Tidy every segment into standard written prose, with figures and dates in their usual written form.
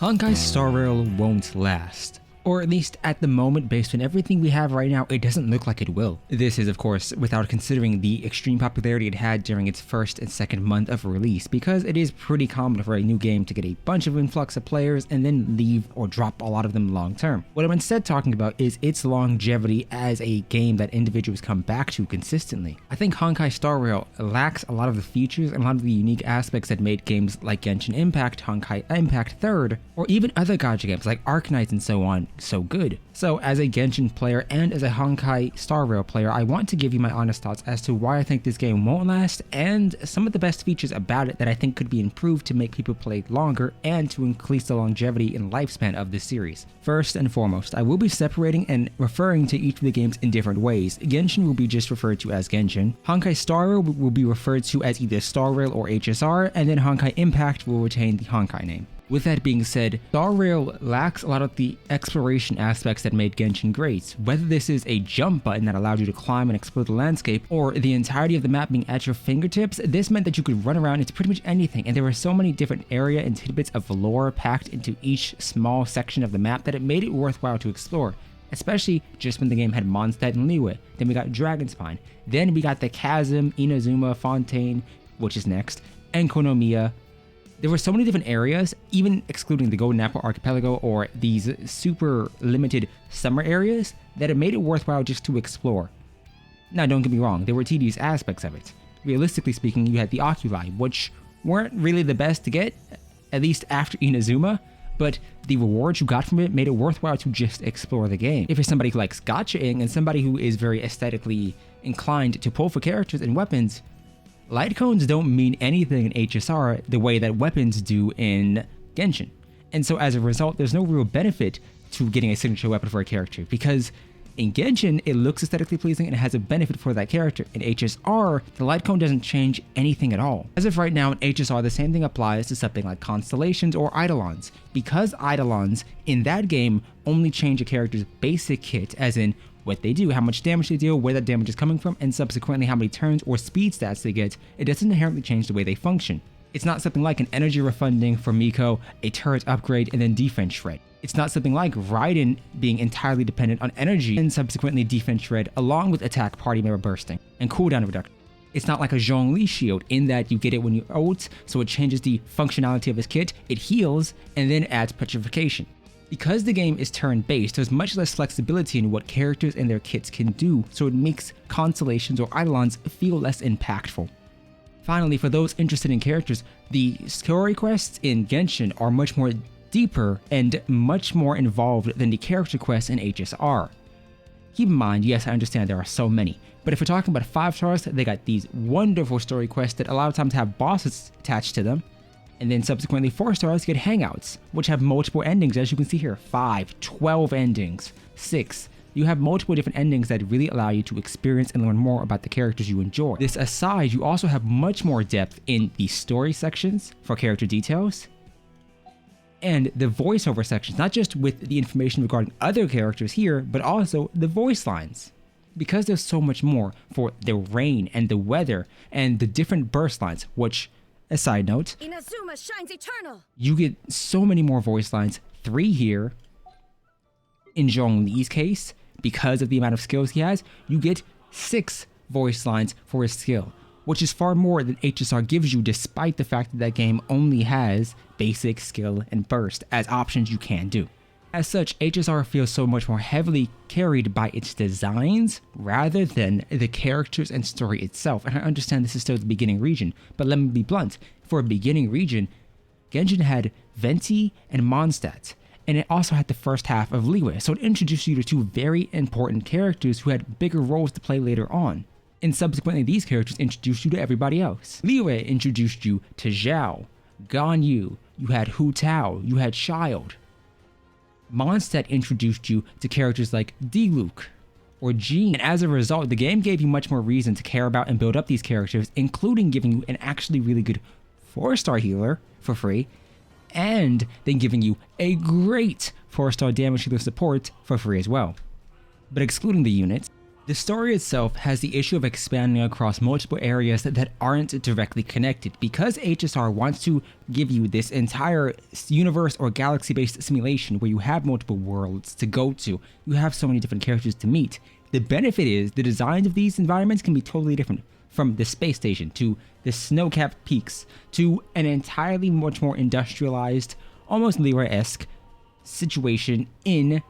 Honkai Star Rail won't last. Or at least at the moment, based on everything we have right now, it doesn't look like it will. This is, of course, without considering the extreme popularity it had during its first and second month of release, because it is pretty common for a new game to get a bunch of influx of players and then leave or drop a lot of them long term. What I'm instead talking about is its longevity as a game that individuals come back to consistently. I think Honkai Star Rail lacks a lot of the features and a lot of the unique aspects that made games like Genshin Impact, Honkai Impact 3rd, or even other gacha games like Arknights and so on so good. So as a Genshin player and as a Honkai Star Rail player, I want to give you my honest thoughts as to why I think this game won't last and some of the best features about it that I think could be improved to make people play longer and to increase the longevity and lifespan of this series. First and foremost, I will be separating and referring to each of the games in different ways. Genshin will be just referred to as Genshin, Honkai Star Rail will be referred to as either Star Rail or HSR, and then Honkai Impact will retain the Honkai name. With that being said, Star Rail lacks a lot of the exploration aspects that made Genshin great. Whether this is a jump button that allowed you to climb and explore the landscape, or the entirety of the map being at your fingertips, this meant that you could run around into pretty much anything, and there were so many different area and tidbits of lore packed into each small section of the map that it made it worthwhile to explore. Especially just when the game had Mondstadt and Liyue. Then we got Dragonspine. Then we got the Chasm, Inazuma, Fontaine, which is next, and Konomiya. There were so many different areas, even excluding the Golden Apple Archipelago or these super limited summer areas, that it made it worthwhile just to explore. Now don't get me wrong, there were tedious aspects of it. Realistically speaking, you had the Oculi, which weren't really the best to get, at least after Inazuma, but the rewards you got from it made it worthwhile to just explore the game. If you're somebody who likes gacha-ing and somebody who is very aesthetically inclined to pull for characters and weapons, light cones don't mean anything in HSR the way that weapons do in Genshin. And so as a result, there's no real benefit to getting a signature weapon for a character, because in Genshin, it looks aesthetically pleasing and has a benefit for that character. In HSR, the light cone doesn't change anything at all. As of right now in HSR, the same thing applies to something like Constellations or Eidolons, because Eidolons in that game only change a character's basic kit, as in what they do, how much damage they deal, where that damage is coming from, and subsequently how many turns or speed stats they get. It doesn't inherently change the way they function. It's not something like an energy refunding for Miko, a turret upgrade, and then defense shred. It's not something like Raiden being entirely dependent on energy and subsequently defense shred along with attack party member bursting and cooldown reduction. It's not like a Zhongli shield in that you get it when you ult, so it changes the functionality of his kit, it heals, and then adds petrification. Because the game is turn-based, there's much less flexibility in what characters and their kits can do, so it makes Constellations or Eidolons feel less impactful. Finally, for those interested in characters, the story quests in Genshin are much more deeper and much more involved than the character quests in HSR. Keep in mind, yes, I understand there are so many, but if we're talking about 5 stars, they got these wonderful story quests that a lot of times have bosses attached to them. And then subsequently 4 stars get hangouts, which have multiple endings, as you can see here, 5, 12 endings, 6. You have multiple different endings that really allow you to experience and learn more about the characters you enjoy. This aside, you also have much more depth in the story sections for character details, and the voiceover sections, not just with the information regarding other characters here, but also the voice lines. Because there's so much more for the rain and the weather and the different burst lines, which, a side note, Inazuma shines eternal. You get so many more voice lines, 3 here. In Zhongli's case, because of the amount of skills he has, you get 6 voice lines for his skill, which is far more than HSR gives you, despite the fact that that game only has basic, skill, and burst as options you can do. As such, HSR feels so much more heavily carried by its designs rather than the characters and story itself. And I understand this is still the beginning region, but let me be blunt. For a beginning region, Genshin had Venti and Mondstadt, and it also had the first half of Liyue, so it introduced you to 2 very important characters who had bigger roles to play later on. And subsequently, these characters introduced you to everybody else. Liyue introduced you to Zhao, Ganyu, you had Hu Tao, you had Child. Mondstadt introduced you to characters like Diluc or Jean, and as a result, the game gave you much more reason to care about and build up these characters, including giving you an actually really good 4-star healer for free, and then giving you a great 4-star damage healer support for free as well. But excluding the units, The story itself has the issue of expanding across multiple areas that aren't directly connected. Because HSR wants to give you this entire universe or galaxy-based simulation where you have multiple worlds to go to, you have so many different characters to meet. The benefit is the designs of these environments can be totally different, from the space station to the snow-capped peaks to an entirely much more industrialized, almost Lyra-esque situation in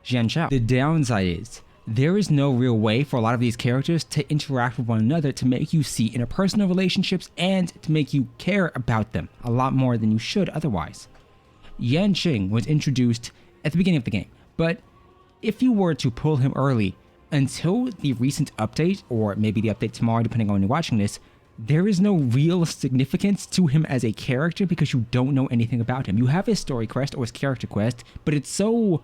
Genshin. The downside is there is no real way for a lot of these characters to interact with one another to make you see interpersonal relationships and to make you care about them a lot more than you should otherwise. Genshin was introduced at the beginning of the game, but if you were to pull him early, until the recent update, or maybe the update tomorrow depending on when you're watching this, there is no real significance to him as a character because you don't know anything about him. You have his story quest or his character quest, but it's so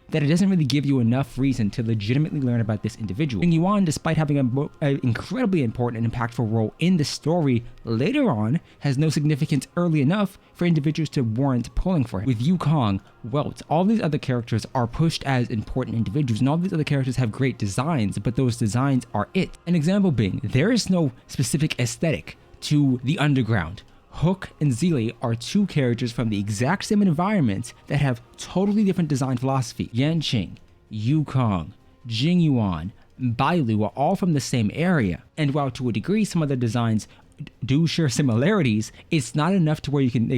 that it doesn't really give you enough reason to legitimately learn about this individual. Yuan, despite having an incredibly important and impactful role in the story later on, has no significance early enough for individuals to warrant pulling for him. With Yukong, Welt, all these other characters are pushed as important individuals, and all these other characters have great designs, but those designs are it. An example being, there is no specific aesthetic to the underground. Hook and Zelie are two characters from the exact same environment that have totally different design philosophy. Yanqing, Yukong, Jingyuan, Bailu are all from the same area, and while to a degree some of their designs do share similarities, it's not enough to where you can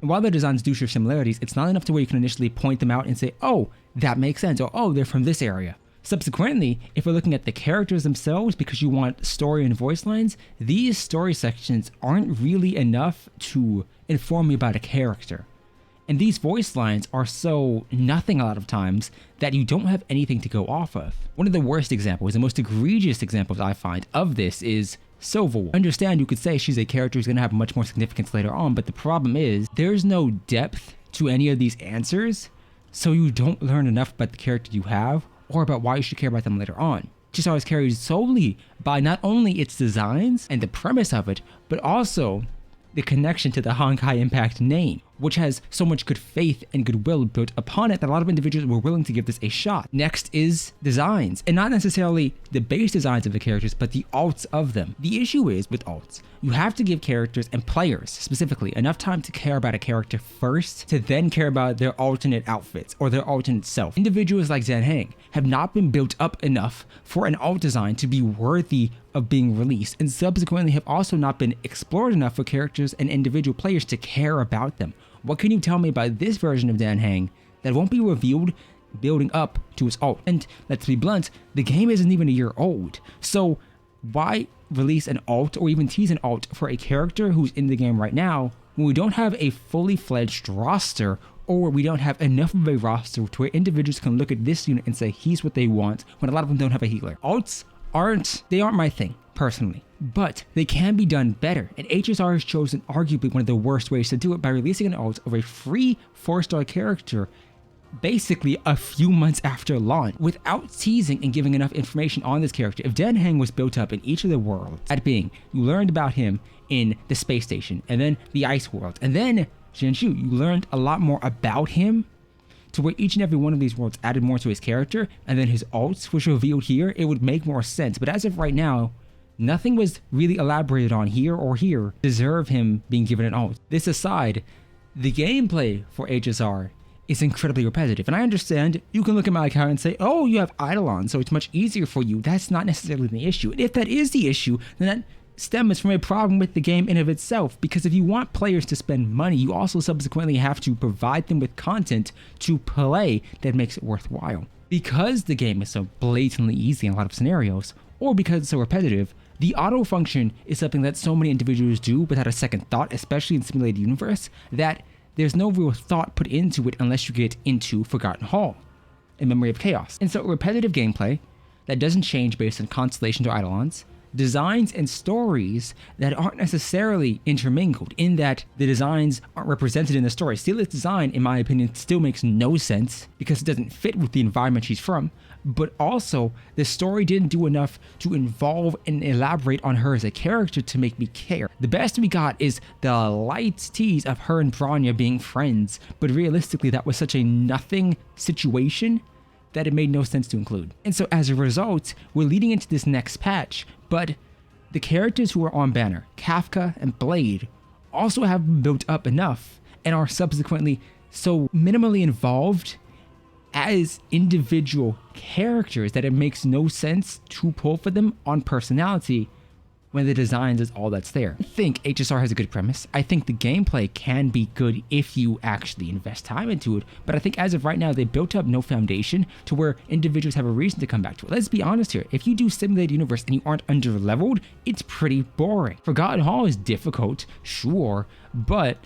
while their designs do share similarities, it's not enough to where you can initially point them out and say, oh, that makes sense, or oh, they're from this area. Subsequently, if we're looking at the characters themselves because you want story and voice lines, these story sections aren't really enough to inform me about a character. And these voice lines are so nothing a lot of times that you don't have anything to go off of. One of the worst examples, the most egregious examples I find of this is Silverwolf. I understand you could say she's a character who's going to have much more significance later on, but the problem is there's no depth to any of these answers, so you don't learn enough about the character you have or about why you should care about them later on. Just always carried solely by not only its designs and the premise of it, but also the connection to the Honkai Impact name, which has so much good faith and goodwill built upon it that a lot of individuals were willing to give this a shot. Next is designs, and not necessarily the base designs of the characters, but the alts of them. The issue is with alts, you have to give characters and players specifically enough time to care about a character first to then care about their alternate outfits or their alternate self. Individuals like Zhan Heng have not been built up enough for an alt design to be worthy of being released, and subsequently have also not been explored enough for characters and individual players to care about them. What can you tell me about this version of Dan Heng that won't be revealed building up to its alt? And let's be blunt, the game isn't even a year old. So why release an alt or even tease an alt for a character who's in the game right now when we don't have a fully fledged roster, or we don't have enough of a roster to where individuals can look at this unit and say he's what they want when a lot of them don't have a healer? Alts aren't my thing personally, but they can be done better, and HSR has chosen arguably one of the worst ways to do it by releasing an alt of a free 4-star character basically a few months after launch without teasing and giving enough information on this character. If Dan Heng was built up in each of the worlds, that being, you learned about him in the space station and then the ice world and then Jinshu, you learned a lot more about him to where each and every one of these worlds added more to his character, and then his alts was revealed here, it would make more sense. But as of right now, nothing was really elaborated on here or here to deserve him being given an alt. This aside, the gameplay for HSR is incredibly repetitive, and I understand you can look at my account and say, oh, you have Eidolon, so it's much easier for you. That's not necessarily the issue. And if that is the issue, then that stems from a problem with the game in of itself, because if you want players to spend money, you also subsequently have to provide them with content to play that makes it worthwhile. Because the game is so blatantly easy in a lot of scenarios, or because it's so repetitive, the auto function is something that so many individuals do without a second thought, especially in simulated universe, that there's no real thought put into it unless you get into Forgotten Hall, a Memory of Chaos. And so repetitive gameplay that doesn't change based on constellations or eidolons, designs and stories that aren't necessarily intermingled, in that the designs aren't represented in the story. Steel's design, in my opinion, still makes no sense because it doesn't fit with the environment she's from, but also the story didn't do enough to involve and elaborate on her as a character to make me care. The best we got is the light tease of her and Branya being friends, but realistically that was such a nothing situation that it made no sense to include. And so as a result, we're leading into this next patch, but the characters who are on banner, Kafka and Blade, also have been built up enough and are subsequently so minimally involved as individual characters that it makes no sense to pull for them on personality when the designs is all that's there. I think HSR has a good premise. I think the gameplay can be good if you actually invest time into it, but I think as of right now, they built up no foundation to where individuals have a reason to come back to it. Let's be honest here. If you do Simulated Universe and you aren't under-leveled, it's pretty boring. Forgotten Hall is difficult, sure, but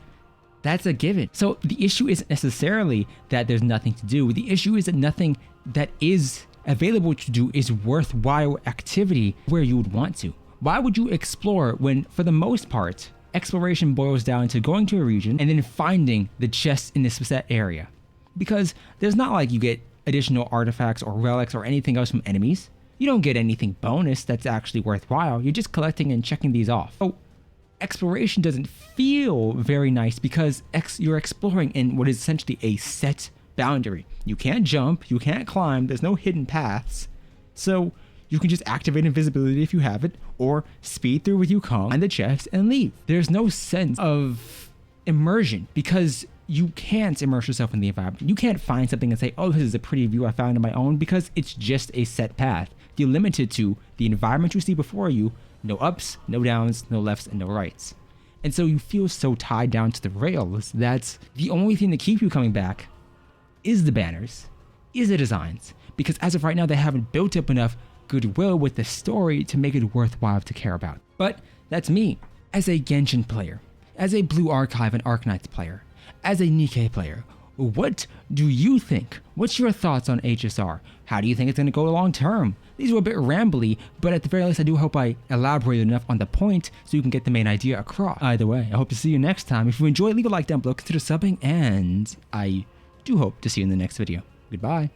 that's a given. So the issue isn't necessarily that there's nothing to do. The issue is that nothing that is available to do is worthwhile activity where you would want to. Why would you explore when, for the most part, exploration boils down to going to a region and then finding the chests in this set area? Because there's not like you get additional artifacts or relics or anything else from enemies. You don't get anything bonus that's actually worthwhile. You're just collecting and checking these off. So exploration doesn't feel very nice because you're exploring in what is essentially a set boundary. You can't jump, you can't climb, there's no hidden paths. So you can just activate invisibility if you have it, or speed through with Yukong, find the chest, and leave. There's no sense of immersion because you can't immerse yourself in the environment. You can't find something and say, oh, this is a pretty view I found on my own, because it's just a set path. You're limited to the environment you see before you, no ups, no downs, no lefts, and no rights. And so you feel so tied down to the rails that the only thing to keep you coming back is the banners, is the designs, because as of right now, they haven't built up enough goodwill with the story to make it worthwhile to care about. But that's me, as a Genshin player, as a Blue Archive and Arknights player, as a Nikkei player. What do you think? What's your thoughts on HSR? How do you think it's going to go long term? These were a bit rambly, but at the very least I do hope I elaborated enough on the point so you can get the main idea across. Either way, I hope to see you next time. If you enjoyed, leave a like down below, consider subbing, and I do hope to see you in the next video. Goodbye.